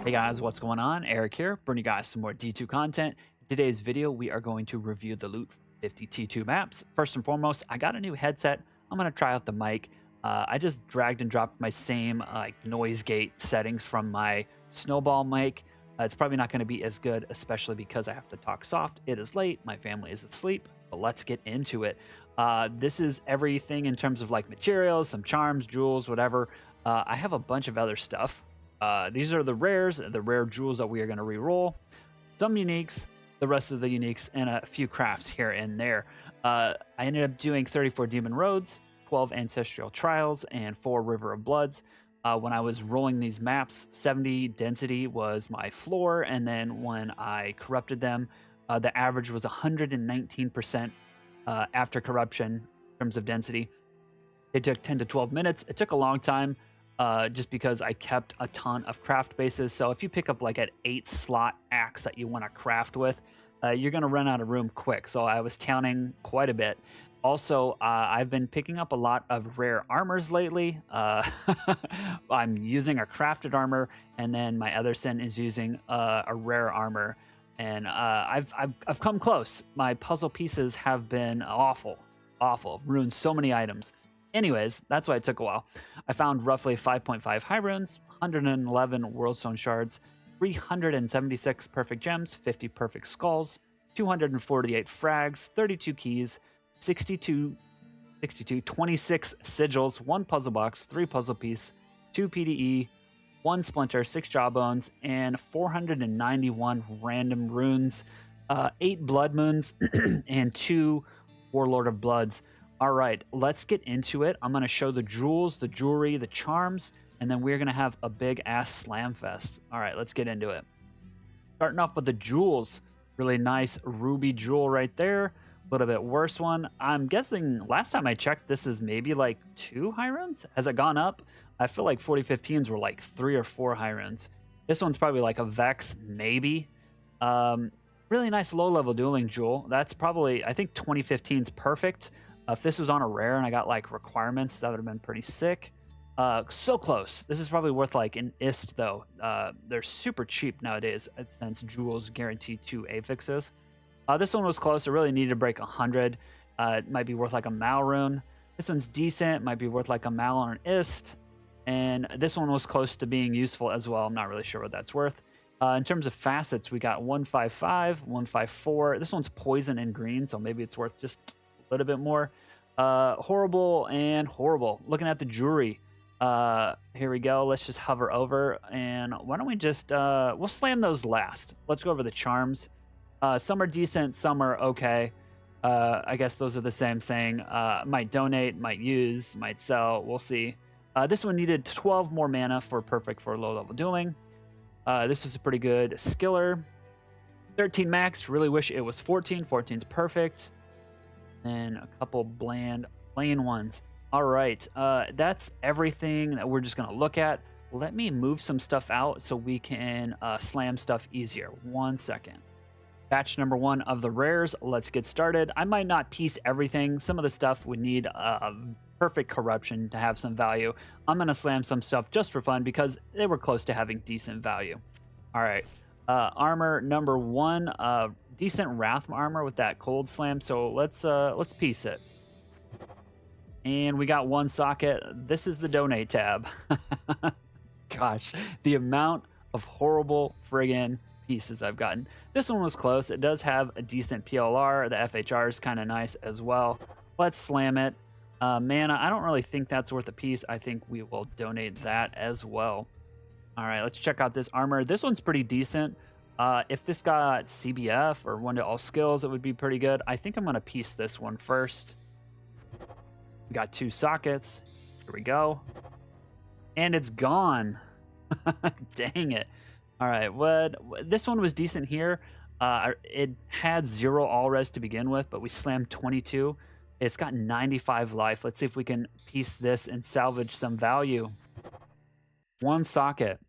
Hey guys, what's going on? Eric here, bringing you guys some more D2 content. In today's video, we are going to review the loot for 50 T2 maps. First and foremost, I got a new headset. I'm going to try out the mic. I just dragged and dropped my same noise gate settings from my snowball mic. It's probably not going to be as good, especially because I have to talk soft. It is late, my family is asleep, but let's get into it. This is everything in terms of like materials, some charms, jewels, whatever. I have a bunch of other stuff. These are the rares, the rare jewels that we are going to re-roll. Some uniques, the rest of the uniques, and a few crafts here and there. I ended up doing 34 Demon Roads, 12 Ancestral Trials, and 4 River of Bloods. When I was rolling these maps, 70 density was my floor, and then when I corrupted them, the average was 119% after corruption in terms of density. It took 10 to 12 minutes. It took a long time. Just because I kept a ton of craft bases. So if you pick up like an 8-slot axe that you want to craft with, you're going to run out of room quick. So I was towning quite a bit. Also, I've been picking up a lot of rare armors lately. I'm using a crafted armor, and then my other sin is using a rare armor. And I've come close. My puzzle pieces have been awful, ruined so many items. Anyways, that's why it took a while. I found roughly 5.5 high runes, 111 worldstone shards, 376 perfect gems, 50 perfect skulls, 248 frags, 32 keys, 26 sigils, 1 puzzle box, 3 puzzle piece, 2 PDE, 1 splinter, 6 jawbones, and 491 random runes, 8 blood moons, and 2 warlord of bloods. All right, let's get into it. I'm going to show the jewels, the jewelry, the charms, and then we're going to have a big-ass Slamfest. All right, let's get into it. Starting off with the jewels. Really nice ruby jewel right there. A little bit worse one. I'm guessing last time I checked, this is maybe like 2 high runes. Has it gone up? I feel like 4015s were like 3 or 4 high runes. This one's probably like a Vex, maybe. Really nice low-level dueling jewel. That's probably, I think 2015's perfect. If this was on a rare and I got like requirements, that would have been pretty sick. So close. This is probably worth like an ist though. They're super cheap nowadays since jewels guarantee 2 affixes. This one was close. It really needed to break 100. It might be worth like a mal rune. This one's decent. Might be worth like a mal or an ist. And this one was close to being useful as well. I'm not really sure what that's worth. In terms of facets, we got 155, 154. This one's poison and green, so maybe it's worth just a little bit more. Horrible and horrible. Looking at the jewelry, here we go. Let's just hover over, and why don't we just we'll slam those last. Let's go over the charms. Some are decent, some are okay. I guess those are the same thing. Might donate, might use, might sell, we'll see. This one needed 12 more mana for perfect for low level dueling. This was a pretty good skiller. 13 max, really wish it was 14. 14's perfect. Then a couple bland, plain ones. All right, that's everything that we're just gonna look at. Let me move some stuff out so we can slam stuff easier. 1 second. Batch number 1 of the rares. Let's get started. I might not piece everything. Some of the stuff would need a perfect corruption to have some value. I'm gonna slam some stuff just for fun because they were close to having decent value. All right, armor number 1. Decent Wrath armor with that cold slam, so let's piece it. And we got 1 socket. This is the donate tab. Gosh, the amount of horrible friggin' pieces I've gotten. This one was close. It does have a decent PLR. The FHR is kind of nice as well. Let's slam it. Mana, I don't really think that's worth a piece. I think we will donate that as well. All right, let's check out this armor. This one's pretty decent. If this got CBF or 1 to all skills, it would be pretty good. I think I'm going to piece this one first. We got 2 sockets. Here we go. And it's gone. Dang it. All right, this one was decent here. It had 0 all res to begin with, but we slammed 22. It's got 95 life. Let's see if we can piece this and salvage some value. 1 socket.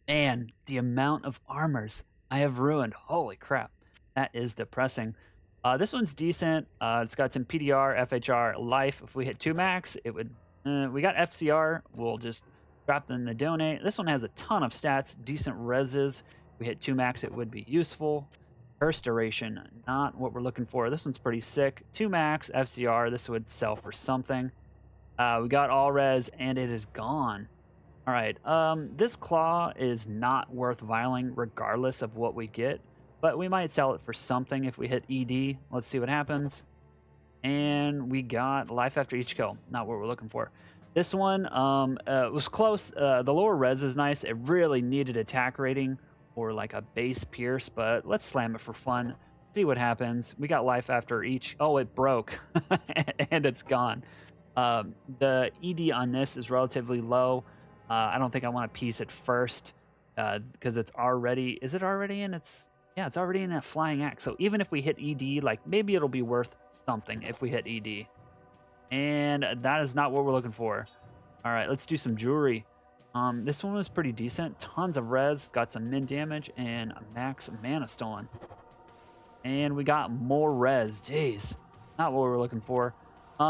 Man, the amount of armors I have ruined. Holy crap. That is depressing. This one's decent. It's got some PDR, FHR, life. If we hit 2 max, it would... we got FCR. We'll just Drop in the donate. This one has a ton of stats, decent reses. If we hit 2 max, it would be useful. Burst duration, not what we're looking for. This one's pretty sick. 2 max, FCR. This would sell for something. We got all res, and it is gone. All right, this claw is not worth vialing regardless of what we get, but we might sell it for something if we hit ED. Let's see what happens. And we got life after each kill. Not what we're looking for. This one was close. The lower res is nice. It really needed attack rating or like a base pierce, but let's slam it for fun. See what happens. We got life after each. Oh, it broke and it's gone. The ED on this is relatively low. I don't think I want to piece it first because it's already. Is it already in its? Yeah, it's already in that flying axe. So even if we hit ED, like maybe it'll be worth something if we hit ED. And that is not what we're looking for. All right, let's do some jewelry. This one was pretty decent. Tons of res, got some min damage, and a max mana stolen. And we got more res. Jeez, not what we were looking for.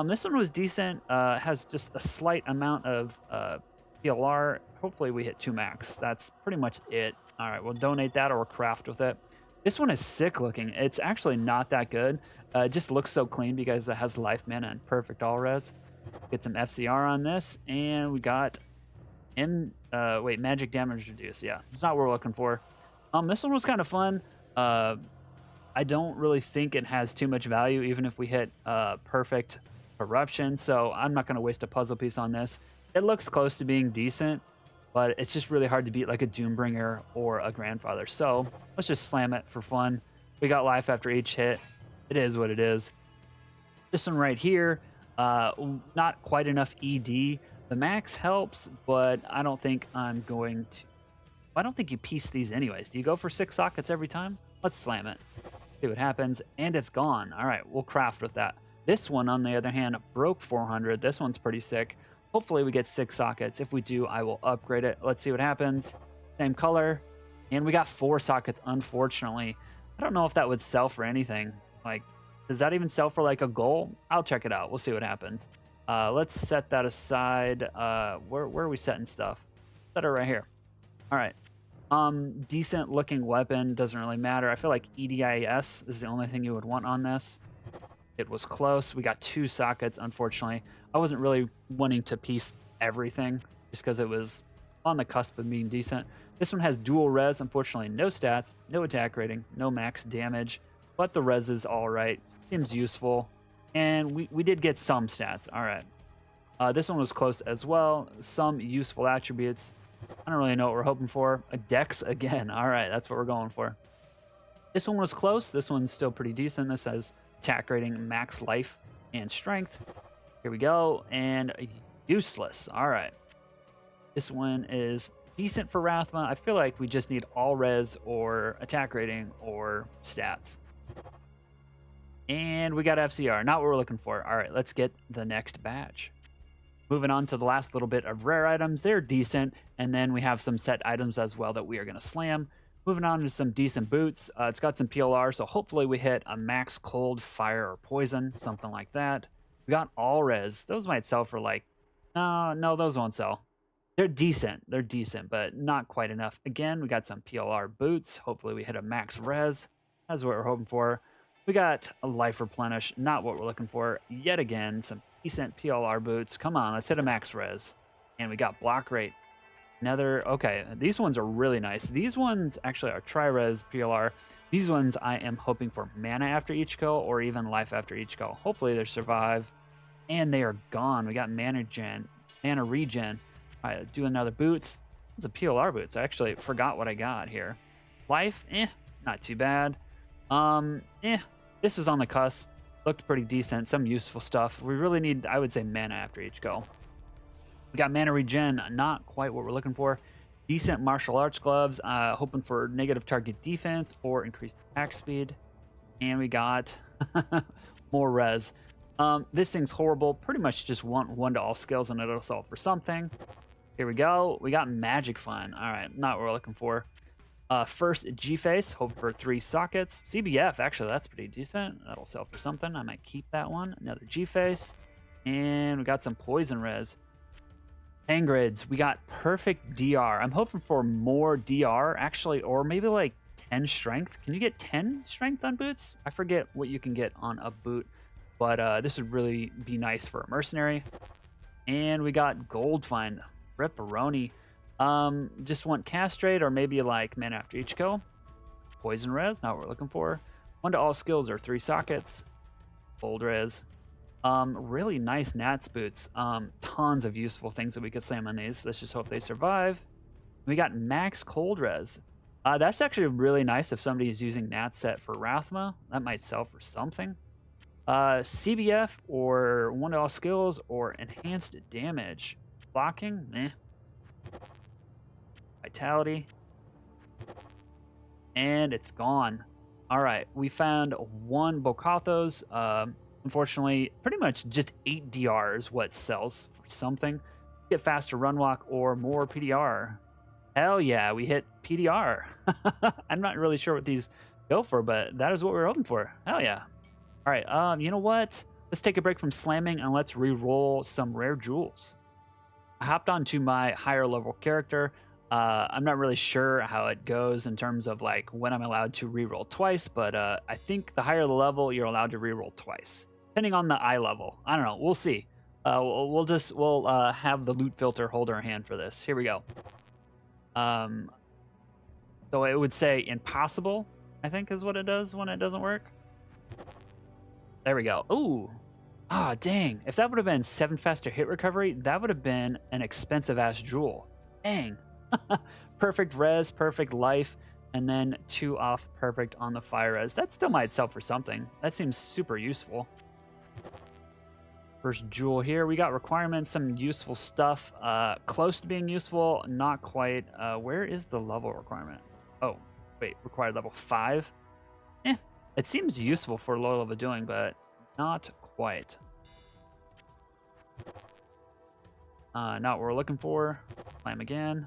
This one was decent. Has just a slight amount of PLR. Hopefully we hit 2 max. That's pretty much it. All right, we'll donate that or craft with it. This one is sick looking. It's actually not that good. It just looks so clean because it has life mana and perfect all res. Get some FCR on this, and we got magic damage reduce. Yeah, it's not what we're looking for. This one was kind of fun. I don't really think it has too much value, even if we hit perfect corruption. So I'm not going to waste a puzzle piece on this. It looks close to being decent, but it's just really hard to beat like a Doombringer or a Grandfather. So let's just slam it for fun. We got life after each hit. It is what it is. This one right here, not quite enough ED. The max helps, but I don't think I'm going to. I don't think you piece these anyways. Do you go for 6 sockets every time? Let's slam it. See what happens. And it's gone. All right, we'll craft with that. This one, on the other hand, broke 400. This one's pretty sick. Hopefully we get 6 sockets. If we do, I will upgrade it. Let's see what happens. Same color. And we got 4 sockets, unfortunately. I don't know if that would sell for anything. Like, does that even sell for like a goal? I'll check it out. We'll see what happens. Let's set that aside. Where are we setting stuff? Set it right here. All right. Decent looking weapon. Doesn't really matter. I feel like EDIS is the only thing you would want on this. It was close. We got 2 sockets, unfortunately. I wasn't really wanting to piece everything just because it was on the cusp of being decent. This one has dual res. Unfortunately, no stats, no attack rating, no max damage, but the res is all right. Seems useful. And we did get some stats. All right. This one was close as well. Some useful attributes. I don't really know what we're hoping for. A dex again. All right, that's what we're going for. This one was close. This one's still pretty decent. This has attack rating, max life, and strength. Here we go. And useless. All right. This one is decent for Rathma. I feel like we just need all res or attack rating or stats. And we got FCR. Not what we're looking for. All right, let's get the next badge. Moving on to the last little bit of rare items. They're decent. And then we have some set items as well that we are going to slam. Moving on to some decent boots. It's got some PLR, so hopefully we hit a max cold, fire, or poison, something like that. We got all res. Those might sell for like, no, those won't sell. They're decent, but not quite enough. Again, we got some PLR boots. Hopefully we hit a max res. That's what we're hoping for. We got a life replenish, not what we're looking for. Yet again, some decent PLR boots. Come on, let's hit a max res. And we got block rate. Another, okay, these ones are really nice. These ones actually are tri-res PLR. These ones I am hoping for mana after each kill or even life after each kill. Hopefully they survive. And they are gone. We got mana regen. All right, do another boots. It's a PLR boots. I actually forgot what I got here. Life, not too bad. This was on the cusp. Looked pretty decent. Some useful stuff. We really need, I would say, mana after each go. We got mana regen. Not quite what we're looking for. Decent martial arts gloves. Hoping for negative target defense or increased attack speed. And we got more res. This thing's horrible. Pretty much just want 1 to all skills and it'll solve for something. Here we go. We got magic fun. All right, not what we're looking for. First G-Face, hope for 3 sockets. CBF, actually, that's pretty decent. That'll sell for something. I might keep that one. Another G-Face. And we got some poison res. Grids, we got perfect DR. I'm hoping for more DR, actually, or maybe like 10 strength. Can you get 10 strength on boots? I forget what you can get on a boot, but this would really be nice for a mercenary. And we got gold find. Ripperoni. Just want castrate or maybe like man after each kill. Poison res, not what we're looking for. 1 to all skills or 3 sockets. Gold res. Really nice Nats boots. Tons of useful things that we could slam on these. Let's just hope they survive. We got max cold res. That's actually really nice if somebody is using Nats set for Rathma. That might sell for something. CBF or 1 to all skills or enhanced damage. Blocking, eh. Vitality. And it's gone. All right, we found 1 Bokathos. Unfortunately, pretty much just 8 DR is what sells for something. Get faster run walk or more PDR. Hell yeah, we hit PDR. I'm not really sure what these go for, but that is what we're hoping for. Hell yeah. All right, you know what? Let's take a break from slamming and let's re-roll some rare jewels. I hopped onto my higher level character. I'm not really sure how it goes in terms of like when I'm allowed to re-roll twice, but I think the higher the level, you're allowed to re-roll twice. Depending on the eye level. I don't know. We'll see. We'll have the loot filter hold our hand for this. Here we go. So it would say impossible, I think is what it does when it doesn't work. There we go. Ooh. Ah, dang. If that would have been 7 faster hit recovery, that would have been an expensive ass jewel. Dang. Perfect res, perfect life, and then 2 off perfect on the fire res. That still might sell for something. That seems super useful. First jewel here. We got requirements, some useful stuff. Close to being useful, not quite. Where is the level requirement? Oh, wait, required level 5? It seems useful for low level doing, but not quite. Not what we're looking for. Climb again.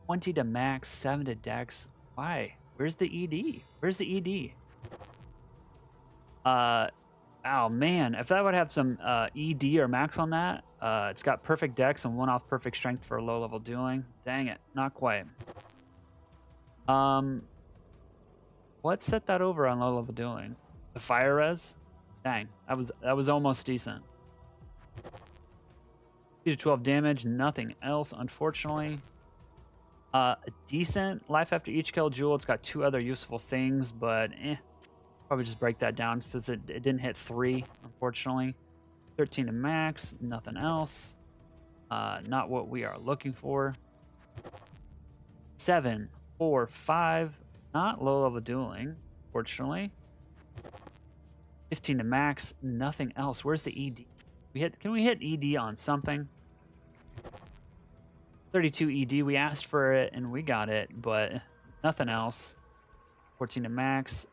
20 to max, 7 to dex. Why? Where's the ED? Where's the ED? Oh man, if that would have some ED or max on that, it's got perfect dex and 1 off perfect strength for low level dueling. Dang it, not quite. What set that over on low level dueling? The fire res? Dang, that was almost decent. 2 to 12 damage, nothing else, unfortunately. A decent life after each kill jewel. It's got 2 other useful things, but probably just break that down since it didn't hit 3, unfortunately. 13 to max, nothing else. Not what we are looking for. 7, 4, 5, not low level dueling, fortunately. 15 to max, nothing else. Where's the ED? Can we hit ED on something? 32 ED, we asked for it and we got it, but nothing else. 14 to max,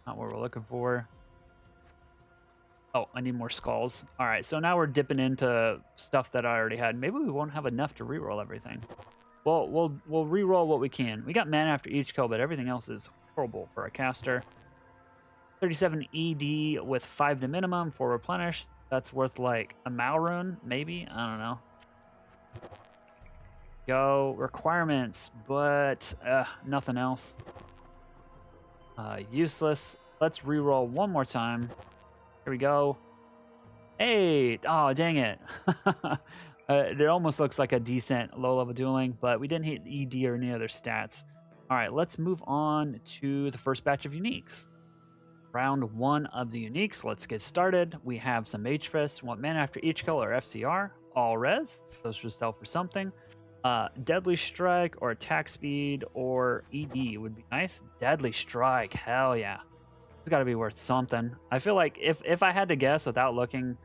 not what we're looking for. Oh, I need more skulls. All right, so now we're dipping into stuff that I already had. Maybe we won't have enough to reroll everything. Well, we'll reroll what we can. We got mana after each kill, but everything else is horrible for a caster. 37 ED with 5 to minimum for replenish. That's worth like a Malrune, maybe? I don't know. Go requirements, but nothing else. Useless. Let's reroll one more time. Here we go. Hey! Oh, dang it. It almost looks like a decent low-level dueling, but we didn't hit ED or any other stats. All right, let's move on to the first batch of uniques. Round 1 of the uniques. Let's get started. We have some H-Fist, 1 mana after each kill or FCR. All res. Those should sell for something. Deadly Strike or attack speed or ED would be nice. Deadly Strike, hell yeah. It's got to be worth something. I feel like if I had to guess without looking,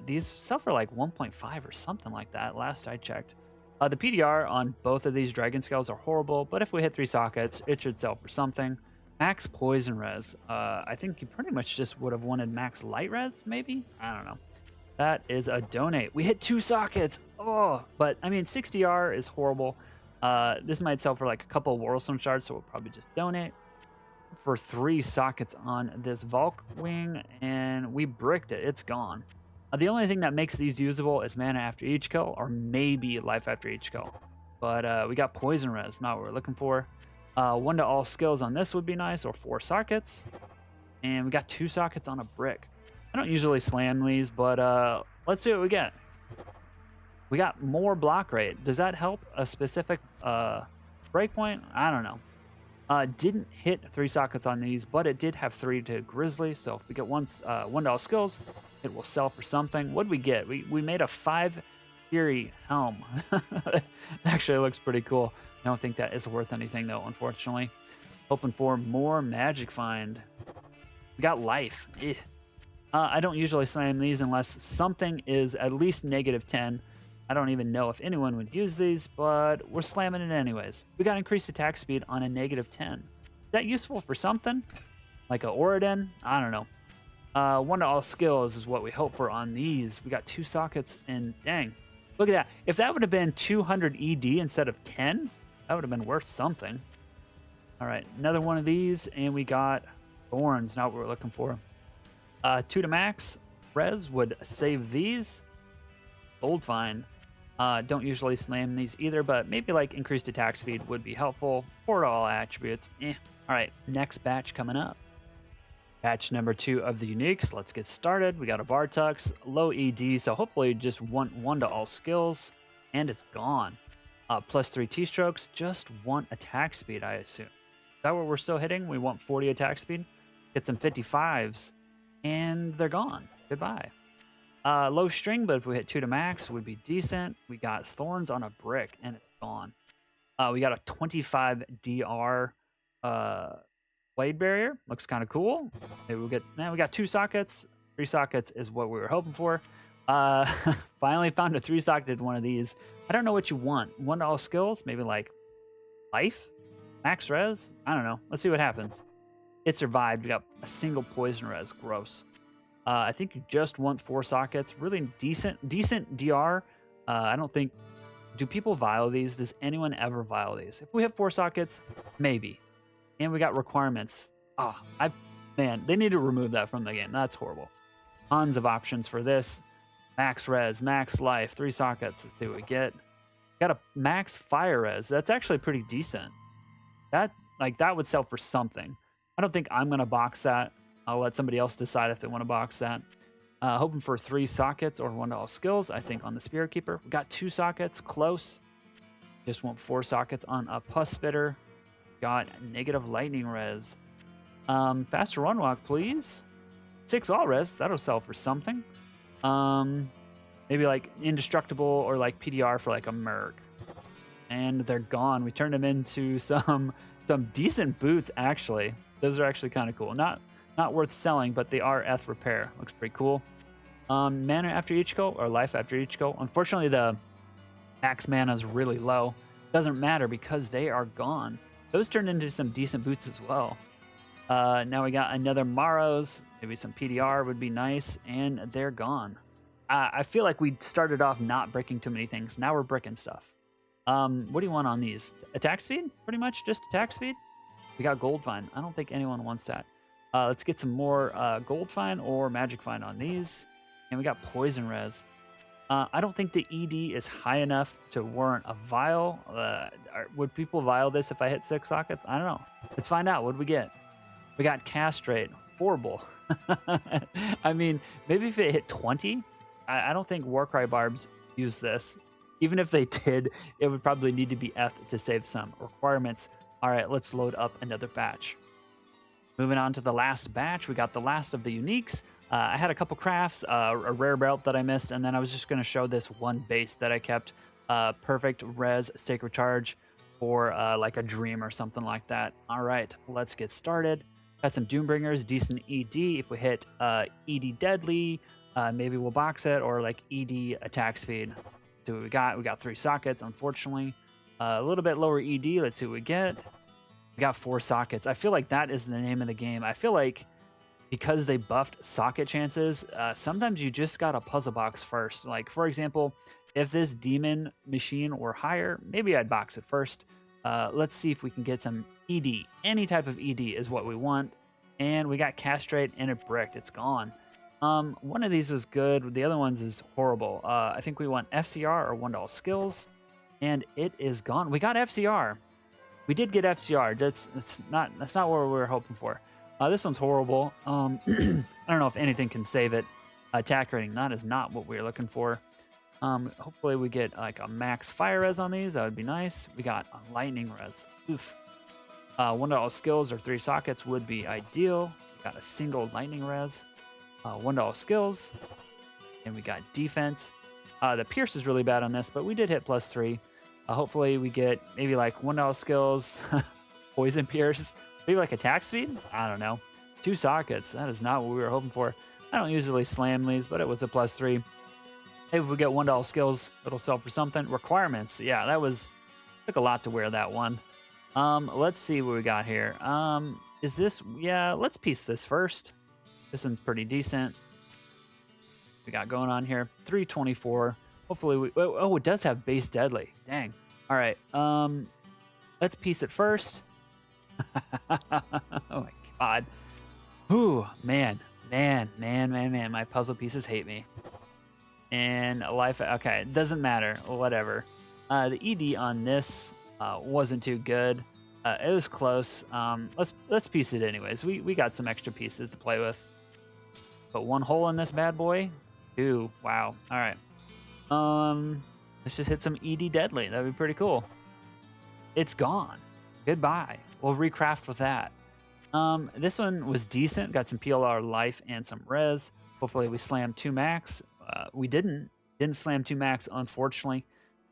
these sell for like 1.5 or something like that last I checked. The PDR on both of these dragon scales are horrible, but if we hit 3 sockets, it should sell for something. Max poison res. I think you pretty much just would have wanted max light res, maybe? I don't know. That is a donate. We hit 2 sockets. Oh, but I mean, 60R is horrible. This might sell for like a couple of Whirlstone shards, so we'll probably just donate. For 3 sockets on this Valk wing, and we bricked it. It's gone. The only thing that makes these usable is mana after each kill, or maybe life after each kill. But we got poison res, not what we're looking for. 1 to all skills on this would be nice, or 4 sockets. And we got 2 sockets on a brick. I don't usually slam these, but let's see what we get. We got more block rate. Does that help a specific breakpoint? I don't know. Didn't hit 3 sockets on these, but it did have 3 to Grizzly. So if we get 1 to all skills, it will sell for something. What'd we get? We made a 5 Fury helm. Actually, it looks pretty cool. I don't think that is worth anything though, unfortunately. Hoping for more magic find. We got life. I don't usually slam these unless something is at least -10. I don't even know if anyone would use these, but we're slamming it anyways. We got increased attack speed on a -10. Is that useful for something? Like a Oridon? I don't know. 1 to all skills is what we hope for on these. We got 2 sockets, and dang. Look at that. If that would have been 200 ED instead of 10, that would have been worth something. All right, another one of these, and we got Thorns, not what we're looking for. 2 to max. Res would save these. Gold find. Don't usually slam these either, but maybe like increased attack speed would be helpful. 4 to all attributes. All right, next batch coming up. Batch number 2 of the uniques. Let's get started. We got a Bartux, low ED, so hopefully just 1 to all skills, and it's gone. +3 T-strokes, just 1 attack speed, I assume. Is that what we're still hitting? We want 40 attack speed. Get some 55s, and they're gone. Goodbye. Low string, but if we hit 2 to max, would be decent. We got Thorns on a brick, and it's gone. We got a 25 DR blade barrier. Looks kind of cool. Maybe we'll get. Man, we got 2 sockets. 3 sockets is what we were hoping for. Finally found a 3-socketed one of these. I don't know what you want. 1 to all skills, maybe like life, max res. I don't know. Let's see what happens. It survived. We got a single poison res. Gross. I think you just want 4 sockets. Really decent DR. I don't think. Do people vial these? Does anyone ever vial these? If we have 4 sockets, maybe. And we got requirements. Man, they need to remove that from the game. That's horrible. Tons of options for this. Max res, max life, 3 sockets. Let's see what we get. Got a max fire res. That's actually pretty decent. That would sell for something. I don't think I'm gonna box that. I'll let somebody else decide if they want to box that. Hoping for 3 sockets or 1 to all skills, I think, on the Spirit Keeper. We got 2 sockets, close. Just want 4 sockets on a Pus Spitter. Got negative lightning res. Faster run walk, please. 6 all res, that'll sell for something. Maybe like indestructible or like PDR for like a Merc. And they're gone. We turned them into some decent boots, actually. Those are actually kind of cool. Not worth selling, but they are F repair. Looks pretty cool. Mana after each go or life after each go. Unfortunately, the max mana is really low. Doesn't matter because they are gone. Those turned into some decent boots as well. Now we got another Maros. Maybe some PDR would be nice, and they're gone. I feel like we started off not bricking too many things. Now we're bricking stuff. What do you want on these? Attack speed? Pretty much just attack speed? We got gold find. I don't think anyone wants that. Let's get some more gold find or magic find on these. And we got poison res. I don't think the ED is high enough to warrant a vial. Would people vial this if I hit 6 sockets? I don't know. Let's find out. What do we get? We got castrate. Horrible. I mean, maybe if it hit 20. I don't think Warcry Barbs use this. Even if they did, it would probably need to be F to save some requirements. All right, let's load up another batch. Moving on to the last batch, we got the last of the uniques. I had a couple crafts, a rare belt that I missed, and then I was just going to show this one base that I kept. Perfect res sacred charge for like a dream or something like that. All right, let's get started. Got some Doombringers, decent ED. If we hit ED deadly, maybe we'll box it, or like ED attack speed. So what we got? We got 3 sockets, unfortunately. A little bit lower ED. Let's see what we get. We got 4 sockets. I feel like that is the name of the game. I feel like because they buffed socket chances, sometimes you just got to puzzle box first. Like, for example, if this demon machine were higher, maybe I'd box it first. Let's see if we can get some ED. Any type of ED is what we want. And we got castrate and it bricked. It's gone. One of these was good. The other ones is horrible. I think we want FCR or $1 skills, and it is gone. We got FCR. We did get FCR. That's not what we were hoping for. This one's horrible. I don't know if anything can save it. Attack rating, that is not what we were looking for. Hopefully we get like a max fire res on these. That would be nice. We got a lightning res. Oof. $1 skills or 3 sockets would be ideal. We got a single lightning res. $1 skills. And we got defense. The pierce is really bad on this, but we did hit +3. Hopefully we get maybe like $1 skills, poison pierce, maybe like attack speed. I don't know. 2 sockets. That is not what we were hoping for. I don't usually slam these, but it was a +3. Maybe if we get $1 skills, it'll sell for something. Requirements. Yeah, took a lot to wear that one. Let's see what we got here. Is this, yeah, let's piece this first. This one's pretty decent. We got going on here 324. Hopefully oh, it does have base deadly. Dang. All right. Let's piece it first. Oh my god. Ooh, man. My puzzle pieces hate me. And life, okay, it doesn't matter, whatever. The ED on this wasn't too good. It was close. Let's piece it anyways. We got some extra pieces to play with. Put 1 hole in this bad boy. 2. Wow. All right. Let's just hit some ED deadly. That'd be pretty cool. It's gone. Goodbye. We'll recraft with that. This one was decent. Got some PLR life and some res. Hopefully we slammed 2 max. We didn't slam 2 max, unfortunately.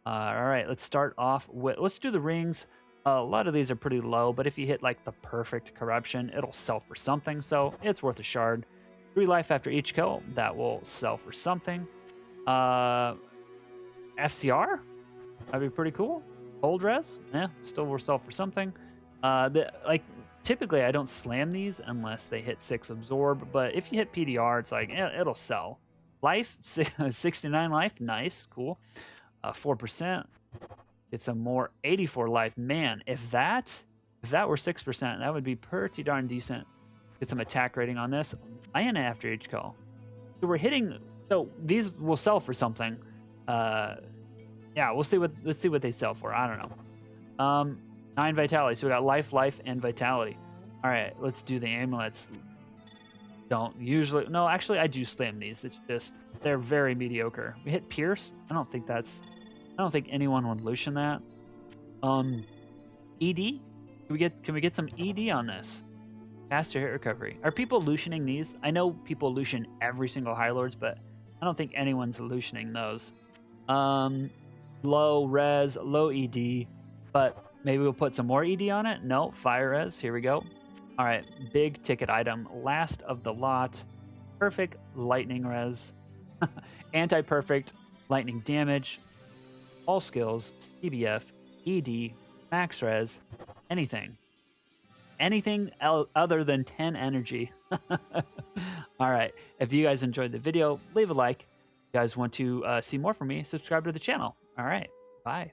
All right, let's start off with, let's do the rings. A lot of these are pretty low, but if you hit like the perfect corruption, it'll sell for something, so it's worth a shard. 3 life after each kill, that will sell for something. FCR, that'd be pretty cool. Hold res, yeah, still will sell for something. Typically I don't slam these unless they hit 6 absorb, but if you hit PDR, it's like, it'll sell. Life, 69 life, nice, cool. 4%, get some more, 84 life. Man, if that were 6%, that would be pretty darn decent. Get some attack rating on this. Mana after each kill. So we're hitting, so these will sell for something. Yeah, let's see what they sell for. I don't know. 9 vitality, so we got life, and vitality. All right, let's do the amulets. Don't usually, no, actually I do slam these. It's just, they're very mediocre. We hit pierce. I don't think anyone would Lucian that. ED, can we get some ED on this? Faster hit recovery. Are people Lucianing these? I know people Lucian every single High Lords, but I don't think anyone's Lucianing those. Low res, low ED, but maybe we'll put some more ED on it. No, fire res. Here we go. All right, big ticket item, last of the lot. Perfect lightning res, anti-perfect lightning damage, all skills, CBF, ED, max res, anything other than 10 energy. All right, if you guys enjoyed the video, leave a like. If you guys want to see more from me, subscribe to the channel. All right, bye.